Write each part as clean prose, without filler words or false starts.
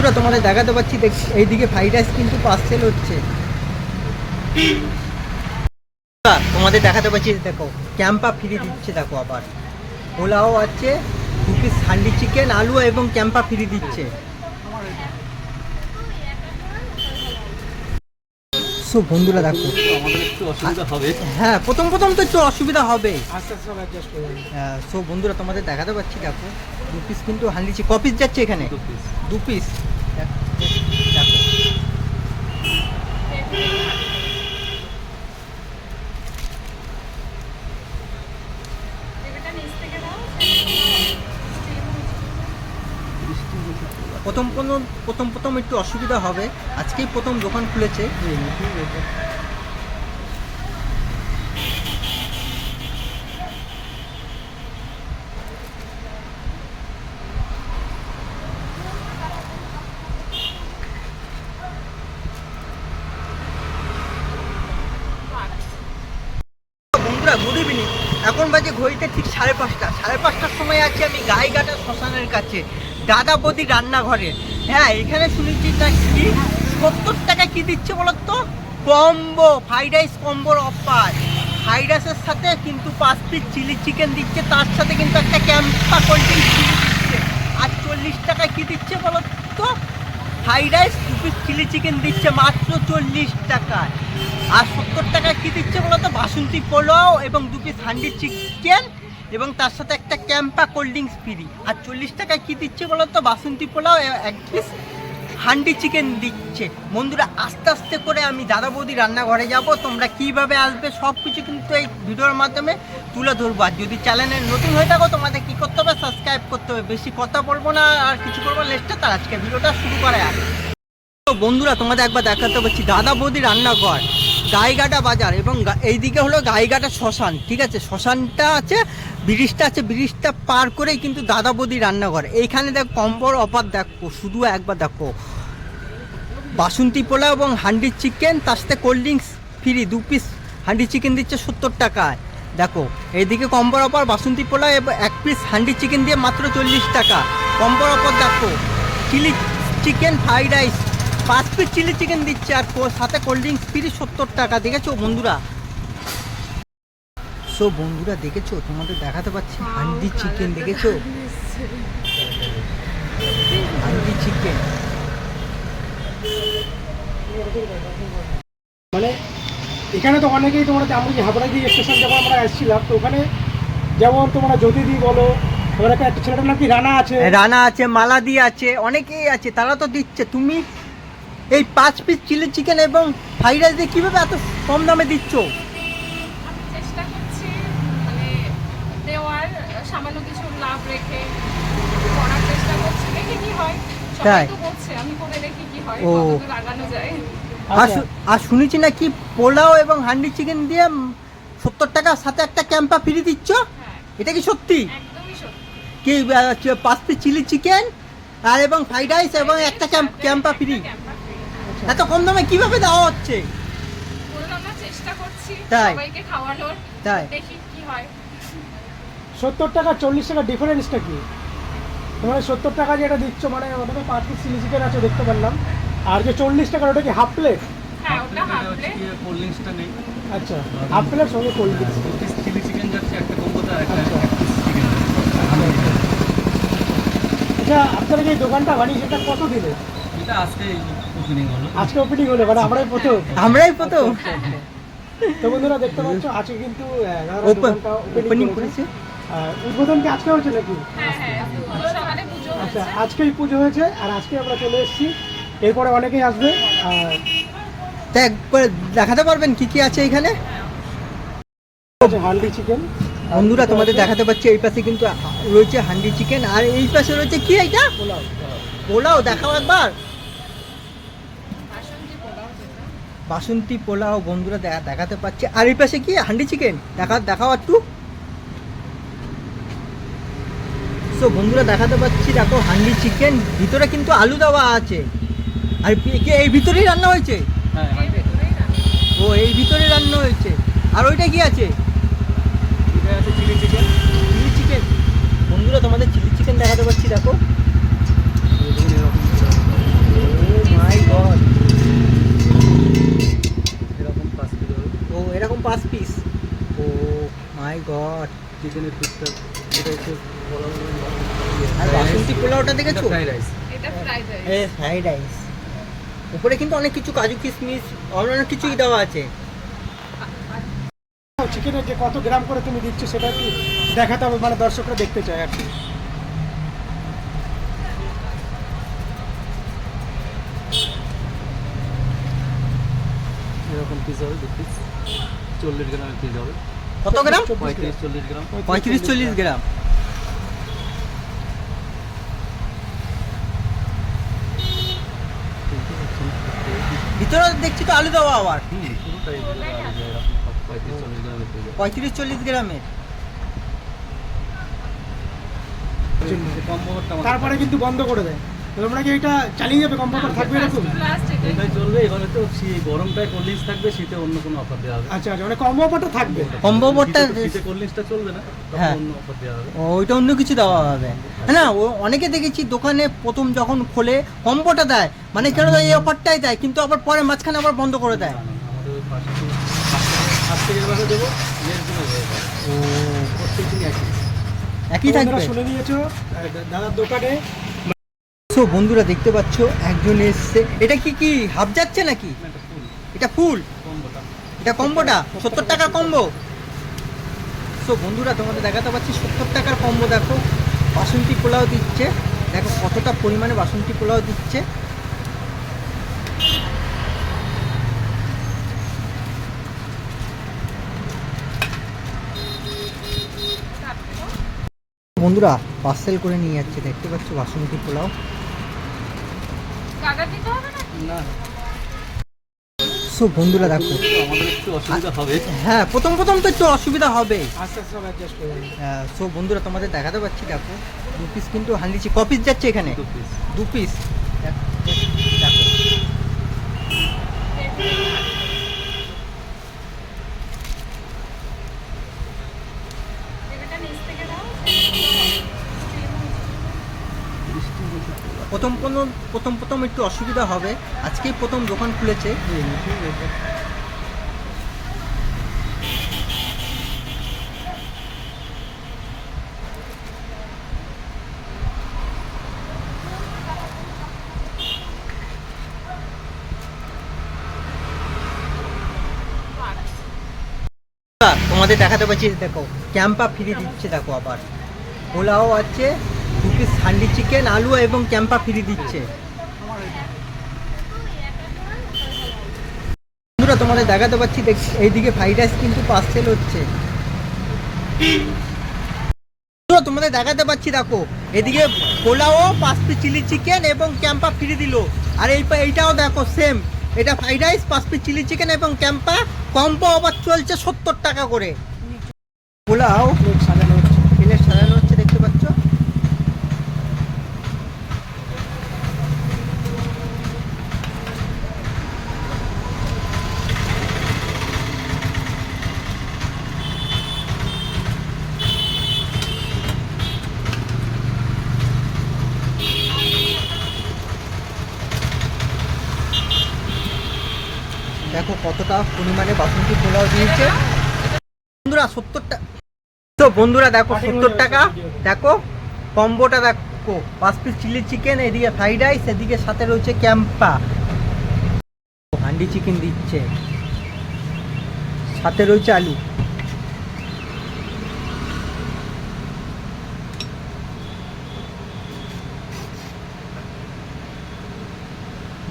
বন্ধুরা তোমাদের দেখাতে পাচ্ছি, এইদিকে ফ্রাইড রাইস কিন্তু পার্সেল হচ্ছে। তোমাদের দেখাতে পাচ্ছি, দেখো ক্যাম্পা ফ্রি দিচ্ছে। দেখো আবার পোলাও আছে, 2 পিস হান্ডি চিকেন, আলু এবং ক্যাম্পা ফ্রি দিচ্ছে। সো বন্ধুরা দেখো, হ্যাঁ প্রথম তো একটু অসুবিধা হবে। সো বন্ধুরা তোমাদের দেখাতে পাচ্ছি, দেখো 2 পিস কিন্তু হান্ডি চিকেন। ক পিস যাচ্ছে এখানে? 2 পিস। দেখো প্রথম একটু অসুবিধা হবে, আজকেই প্রথম দোকান খুলেছে। বন্ধুরা গুড ইভিনিং, এখন বাজে ঘড়িতে ঠিক 5:30। 5:30টার সময় আছি আমি গাইঘাটা শ্মশানের কাছে, দাদা বৌদি রান্নাঘরে। হ্যাঁ, এখানে শুনেছি নাকি 70 টাকা কি দিচ্ছে বলতো, কম্বো ফ্রাইড রাইস কম্বোর অফার। ফ্রাইড রাইসের সাথে কিন্তু 5 পিস চিলি চিকেন দিচ্ছে, তার সাথে কিন্তু একটা ক্যাম্পা কোল্ড ড্রিঙ্কস দিচ্ছে। আর 40 টাকা কি দিচ্ছে বলতো, fried rice 2 piece chilli chicken দিচ্ছে মাত্র 40 টাকায়। আর 70 টাকা কি দিচ্ছে বলতো, বাসন্তী পোলাও এবং 2 পিস হান্ডি চিকেন এবং তার সাথে একটা ক্যাম্পা কোল্ড ড্রিঙ্কস ফ্রি। আর 40 টাকা কি দিচ্ছে বলতো, বাসন্তী পোলাও 1 পিস হান্ডি চিকেন দিচ্ছে। বন্ধুরা আস্তে আস্তে করে আমি দাদা বৌদি রান্নাঘরে যাব, তোমরা কিভাবে আসবে সব কিছু কিন্তু এই ভিডিওর মাধ্যমে তুলে ধরবো। আর যদি চ্যানেলে নতুন হয়ে থাকো তোমাদের কী করতে হবে, সাবস্ক্রাইব করতে হবে। বেশি কথা বলবো না আর কিছু করবো লেস্টে, তার আজকে ভিডিওটা শুরু করা যাক। তো বন্ধুরা তোমাদের একবার দেখাতে পাচ্ছি দাদা বৌদি রান্নাঘর, গাইঘাটা বাজার, এবং এইদিকে হলো গাইঘাটা শ্মশান। ঠিক আছে, শ্মশানটা আছে, ব্রিজটা আছে, ব্রিজটা পার করেই কিন্তু দাদা বৌদি রান্নাঘর। এইখানে দেখো কম্বোর অফার, দেখো শুধু একবার দেখো, বাসন্তী পোলাও এবং হান্ডি চিকেন, তার সাথে cold drinks free. 2 piece handi chicken দিচ্ছে 70 টাকায়। দেখো এইদিকে কম্বোর অফার, বাসন্তী পোলাও এবং 1 পিস হান্ডি চিকেন দিয়ে মাত্র 40 টাকা কম্বোর অফার। দেখো chilli chicken fried rice 5 piece chilli chicken দিচ্ছে, আর সাথে কোল্ড ড্রিঙ্কস ফ্রি 70 টাকা। দেখেছো বন্ধুরা? সো বন্ধুরা দেখেছো, তোমাদের দেখাতে পাচ্ছি হান্ডি চিকেন। দেখেছো হান্ডি চিকেন, মানে এখানে তো অনেকেই তোমরা, আমরা যে হাবড়াদি স্টেশন যখন আমরা এসেছিলাম, তো ওখানে যেমন তোমরা জ্যোতিদি বলো, তোমার একটা ছেলেটার নাকি রানা আছে, মালাদি আছে, অনেকেই আছে, তারা তো দিচ্ছে। তুমি এই 5 পিস চিলি চিকেন এবং ফ্রাইড রাইস দিয়ে কীভাবে এত কম দামে দিচ্ছ? আমি চেষ্টা করছি মানে দেওয়ার সামান্য কিছু লাভ রেখে করার চেষ্টা করছি, দেখি কি হয়। সবাই তো বলছে, আমি করে দেখি কি হয়, কতদূর আগানো যায়। আর শুনেছি নাকি পোলাও এবং হান্ডি চিকেন দিয়ে 70 টাকার সাথে একটা ক্যাম্পা ফ্রি দিচ্ছ, এটা কি সত্যি? একদমই সত্যি। কি 5 পিস চিলি চিকেন আর এবং ফ্রাইড রাইস এবং একটা ক্যাম্পা ফ্রি, এত কম দামে কিভাবে দেওয়া হচ্ছে? বললাম না, চেষ্টা করছি তাই? সবাইকে খাওয়ানোর, তাই দেখি কি হয়। 70 টাকা 40 টাকা ডিফারেন্সটা কি? তোমরা 70 টাকা যেটা দিচ্ছ, মানে ওটাতে 5 পিস চিলি চিকেন আছে দেখতে পারলাম, আর যে 40 টাকা ওটা কি হাফ প্লেট? হ্যাঁ, ওটা হাফ প্লেট। কোল্ড ড্রিঙ্কসটা নেই। আচ্ছা, হাফ প্লেট সঙ্গে কোল্ড ড্রিঙ্কস। চিলি চিকেন যাচ্ছে একটা কম্বোতে, আর একটা আচ্ছা। Piece chicken. আচ্ছা, আপনারা যে দোকানটা বানিয়ে সেটা কত দিলে? এটা আজকে ওপেনিং হলো। আজকে ওপেনিং হলো, মানে আমরাই প্রথম। তো বন্ধুরা দেখতে পাচ্ছ, আজকে কিন্তু ওপেনিং করেছে। উদ্বোধন কি আজকে হয়েছে নাকি? হ্যাঁ, সকালে পুজো আচ্ছা, হয়েছে। আজকেই পুজো হয়েছে, আর আজকে আমরা চলে এসেছি। এরপরে অনেকেই আসবে। তা একবার দেখাতে পারবেন কি কি আছে এখানে? হান্ডি চিকেন বন্ধুরা তোমাদের দেখাতে পাচ্ছি, এই পাশে কিন্তু রয়েছে হান্ডি চিকেন, আর এই পাশে রয়েছে কি এটা, পোলাও। পোলাও। দেখাও একবার বাসন্তী পোলাও যেটা। বাসন্তী পোলাও বন্ধুরা দেখাতে পাচ্ছি, আর এই পাশে কি হান্ডি চিকেন, দেখাও একটু। সো বন্ধুরা দেখাতে পাচ্ছি, দেখো হান্ডি চিকেন, ভিতরে কিন্তু আলু দেওয়া আছে। আর কি এই ভিতরেই রান্না হয়েছে? হ্যাঁ, এর ভেতরেই রান্না। ও এই ভিতরে রান্না হয়েছে। আর ওইটা কি আছে? এটা আছে চিলি চিকেন। Chilli chicken. বন্ধুরা তোমাদের চিলি চিকেন দেখাতে পাচ্ছি, দেখো চিকেনের পিসটা এটা হচ্ছে আর বাসন্তী পোলাওটা দেখেছো? Fried rice. এটা ফ্রাইড রাইস। ফ্রাইড রাইস, উপরে কিন্তু অনেক কিছু কাজু কিশমিশ অনেক কিছুই দেওয়া আছে। চিকেনের যে কত গ্রাম করে তুমি দিচ্ছ সেটা একটু দেখাতে হবে, মানে দর্শকরা দেখতে চায় আর কি। এরকম পিস হবে 2 পিস, 40 গ্রামের পিস হবে, কত গ্রাম? 35-40 গ্রাম। 35-40 গ্রাম। ভিতরে দেখছি তো আলু দেওয়া আবার পুরোটাই এরকম 35-40 গ্রামের পিস হবে। 35-40 গ্রামের। কম্বো অফারটা তারপরে কিন্তু বন্ধ করে দেয়। তোমরা কি এটা চালিয়ে যাবে, কম্পিউটার থাকবে এরকম? লাস্ট এটাই এটাই চলবে। এবারে তো গরমটায় কোল্ড ড্রিঙ্কস থাকবে, শীতে অন্য কোনো অফার দেওয়া হবে। আচ্ছা আচ্ছা, মানে কম্বো অফারটা থাকবে। কম্বো অফারটা শীতে কোল্ড ড্রিঙ্কসটা চলবে না, তখন হ্যাঁ। অন্য অফার দেওয়া হবে। ওইটা অন্য কিছু দেওয়া হবে না। ও অনেকে দেখেছি দোকানে প্রথম যখন খোলে কম্বোটা দেয়, মানে কেন এই অফারটাই দেয়, কিন্তু আবার পরে মাঝখানে আবার বন্ধ করে দেয়। না, না, আমাদের ওই ফার্স্ট থেকে এবারে দেবো, এর জন্য দেবো। ও, প্রত্যেকদিন একই। একই থাকবে। তোমরা শুনে নিয়েছো দাদার দোকানে। সো বন্ধুরা দেখতে পাচ্ছ একজন এসছে। এটা কি হাফ যাচ্ছে নাকি? এটা ফুল এটা ফুল, কম্বোটা। এটা কম্বোটা 70 টাকার কম্বো। সো বন্ধুরা তোমাদের দেখাতে পাচ্ছি 70 টাকার কম্বো। দেখো বাসন্তী পোলাও দিচ্ছে, দেখো কতটা পরিমাণে বাসন্তী পোলাও দিচ্ছে। বন্ধুরা পার্সেল করে নিয়ে যাচ্ছে, দেখতে পাচ্ছ বাসন্তী পোলাও। কাটা দিতে হবে না? না, সো বন্ধুরা দেখো, আমাদের একটু অসুবিধা হবে। হ্যাঁ প্রথম তো একটু অসুবিধা হবে। আস্তে আস্তে সব অ্যাডজাস্ট করে নেবে। সো বন্ধুরা তোমাদের দেখাতে পাচ্ছি, দেখো 2 পিস কিন্তু হান্ডিছি। ক পিস যাচ্ছে এখানে? 2 পিস। 2 পিস। দেখো এটা নিচ থেকে দাও। প্রথম একটু অসুবিধা হবে, আজকেই প্রথম দোকান খুলেছে। তোমাদের দেখাতে পাচ্ছি, দেখো ক্যাম্পা ফ্রি দিচ্ছে। দেখো আবার পোলাও আছে, 2 পিস হান্ডি চিকেন, আলু এবং ক্যাম্পা ফ্রি দিচ্ছে। বন্ধুরা তোমাদের দেখাতে পাচ্ছি, এইদিকে ফ্রাইড রাইস কিন্তু পার্সেল হচ্ছে। বন্ধুরা তোমাদের দেখাতে পাচ্ছি, দেখো এদিকে পোলাও, 5 পিস চিলি চিকেন এবং ক্যাম্পা ফ্রি দিল। আর এইটাও দেখো সেম, এটা fried rice, 5 piece chilli chicken এবং ক্যাম্পা কম্বো অফার চলছে 70 টাকা করে। পোলাও প্লেট সাজানো হচ্ছে। প্লেট সাজানো হচ্ছে, দেখতে পাচ্ছ। দেখো কতটা পরিমাণে বাসন্তী পোলাও দিয়েছে। বন্ধুরা 70 টাকা। তো বন্ধুরা দেখো 70 টাকা। দেখো কম্বোটা দেখো, 5 পিস চিলি চিকেন, এদিকে ফ্রাইড রাইস, এদিকে সাথে রয়েছে ক্যাম্পা। হান্ডি চিকেন দিচ্ছে, সাথে রয়েছে আলু।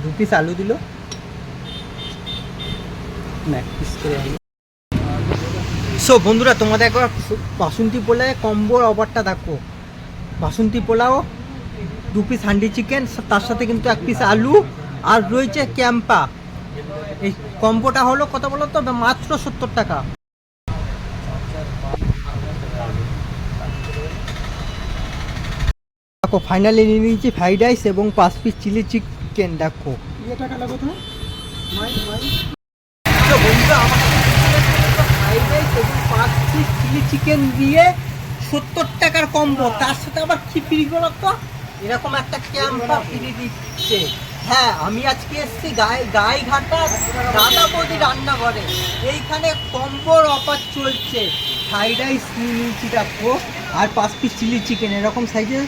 দু পিস আলু দিল, এক পিস করে আলু। সো বন্ধুরা তোমাদের একবার বাসন্তী পোলাও কম্বোর অফারটা দেখো। বাসন্তী পোলাও, 2 পিস হান্ডি চিকেন, তার সাথে কিন্তু 1 পিস আলু আর রয়েছে ক্যাম্পা। এই কম্বোটা হলো কত বলো তো? মাত্র 70 টাকা। দেখো ফাইনালি নিয়ে নিয়েছি ফ্রাইড রাইস এবং 5 পিস চিলি চিকেন। দেখো ইয়ে টাকা লাগো তো তো বন্ধুরা আমার ফ্রাইড রাইস এবং 5 পিস চিলি চিকেন দিয়ে 70 টাকার কম্বো, তার সাথে আবার কি ফ্রি বলো তো? এরকম একটা ক্যাম্পা ফ্রি দিচ্ছে। হ্যাঁ আমি আজকে এসেছি গাইঘাটা দাদা বৌদি রান্নাঘরে। এইখানে কম্বোর অফার চলছে। ফ্রাইড রাইস নিয়ে নিয়েছি দেখো, আর 5 পিস চিলি চিকেন, এরকম সাইজে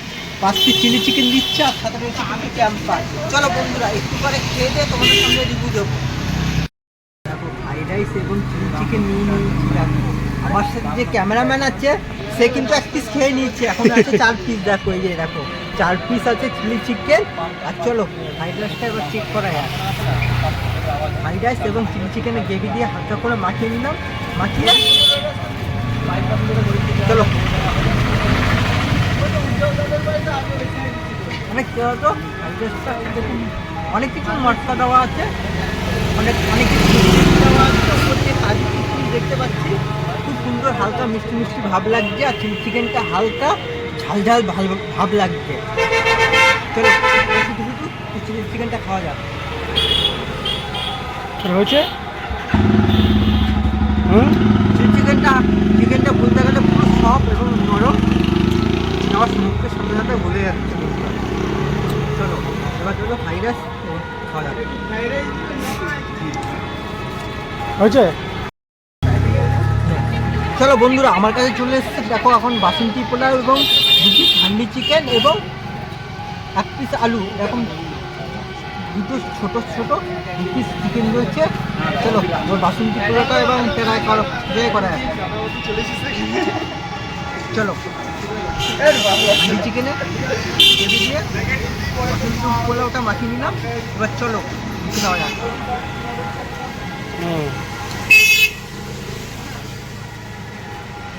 5 পিস চিলি চিকেন দিচ্ছে, আর সাথে রয়েছে কিন্তু ক্যাম্পার। চলো বন্ধুরা একটু পরে খেয়ে দিয়ে তোমাদের সামনে রিভিউ দেবো। দেখো ফ্রাইড রাইস এবং চিলি চিকেন নিয়ে নিয়েছি দেখো। আমার সাথে যে ক্যামেরাম্যান আছে সে কিন্তু 1 পিস খেয়ে নিয়েছে, এখন আছে 4 পিস। দেখো এই যে দেখো 4 পিস আছে চিলি চিকেন। আর চলো ফ্রাইড রাইসটা এবার চেক করা যায়। ফ্রাইড রাইস এবং চিলি চিকেনের গ্রেভি দিয়ে হালকা করে মাখিয়ে নিলাম, মাখিয়ে চলো অনেক কী হতো ফ্রাইড রাইসটা দেখুন, অনেক কিছু মশলা দেওয়া আছে, অনেক অনেক কিছু দেওয়া আছে, ওপর দিয়ে কাজু কিশমিশ দেখতে পাচ্ছি, খুব সুন্দর হালকা মিষ্টি মিষ্টি ভাব লাগছে, আর চিলি চিকেনটা হালকা ঝাল ঝাল ভাব লাগছে। চলো শুধু শুধু চিলি চিকেনটা খাওয়া যাক। হয়েছে হুম চিকেনটা বলতে গেলে পুরো সফট এবং নরম, আমার মুখের সাথে সাথে ভুলে যাচ্ছে। চলো এবার চলো ফ্রাইড রাইস খাওয়া যাবে। হয়েছে। চলো বন্ধুরা আমার কাছে চলে এসেছে দেখো এখন বাসন্তী পোলাও এবং 2 পিস হান্ডি চিকেন এবং 1 পিস আলু, এরকম 2 ছোট ছোট 2 পিস চিকেন রয়েছে। চলো ওর বাসন্তী পোলাওটা এবং ট্রাই করা যাক। চলো হান্ডি চিকেনে গ্রেভি দিয়ে বাসন্তী পোলাওটা মাখিয়ে নিলাম, এবার চলো মুখে দেওয়া যাক।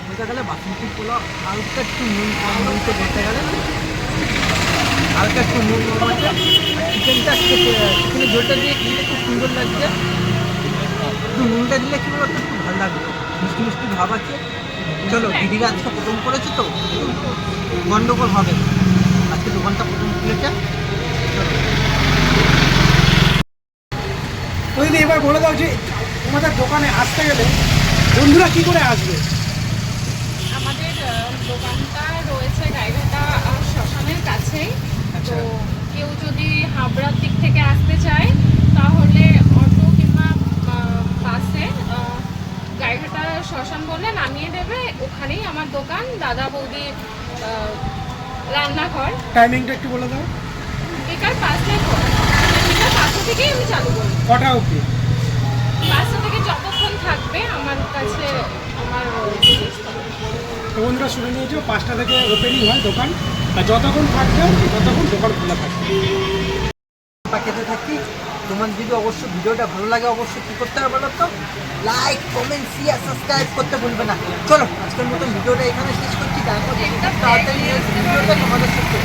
বলতে গেলে বাসন্তী পোলাও হালকা একটু নুন কম রয়েছে, বলতে গেলে হালকা একটু নুন কম আছে। চিকেনটা চিকেনের ঝোলটা দিয়ে খেলে খুব সুন্দর লাগছে, একটু নুনটা দিলে কি বলতো একটু ভালো লাগবে, মিষ্টি মিষ্টি ভাব আছে। চলো দিদিরা আজকে প্রথম করেছে তো গন্ডগোল হবে, আজকে দোকানটা প্রথম খুলেছে। তো দিদি এবার বলে দাও যে তোমাদের দোকানে আসতে গেলে বন্ধুরা কি করে আসবে? আমাদের দোকানটা রয়েছে গাইঘাটা শ্মশানের কাছেই। তো কেউ যদি হাবড়ার দিক থেকে আসতে চায় তাহলে অটো কিংবা বাসে গাইঘাটা শ্মশান বলে নামিয়ে দেবে, ওখানেই আমার দোকান, দাদা বৌদি রান্নাঘর। টাইমিংটা একটু বলে দাও। বিকাল 5টায় বিকাল 5টা থেকেই আমি চালু করি। কটা অবধি? 5টা থেকে যতক্ষণ থাকবে আমার কাছে আমার তো বন্ধুরা শুনে নিয়েছো 5টা থেকে ওপেনিং হয় দোকান, আর যতক্ষণ থাকবে ততক্ষণ দোকান খোলা থাকবে। খেতে থাকি। তোমার যদি অবশ্যই ভিডিওটা ভালো লাগে অবশ্যই কী করতে হবে বলো তো, লাইক কমেন্ট শেয়ার সাবস্ক্রাইব করতে ভুলবে না। চলো আজকের মতো ভিডিওটা এখানে শেষ করছি, তারপর তাড়াতাড়ি ভিডিওটা তোমাদের সাথে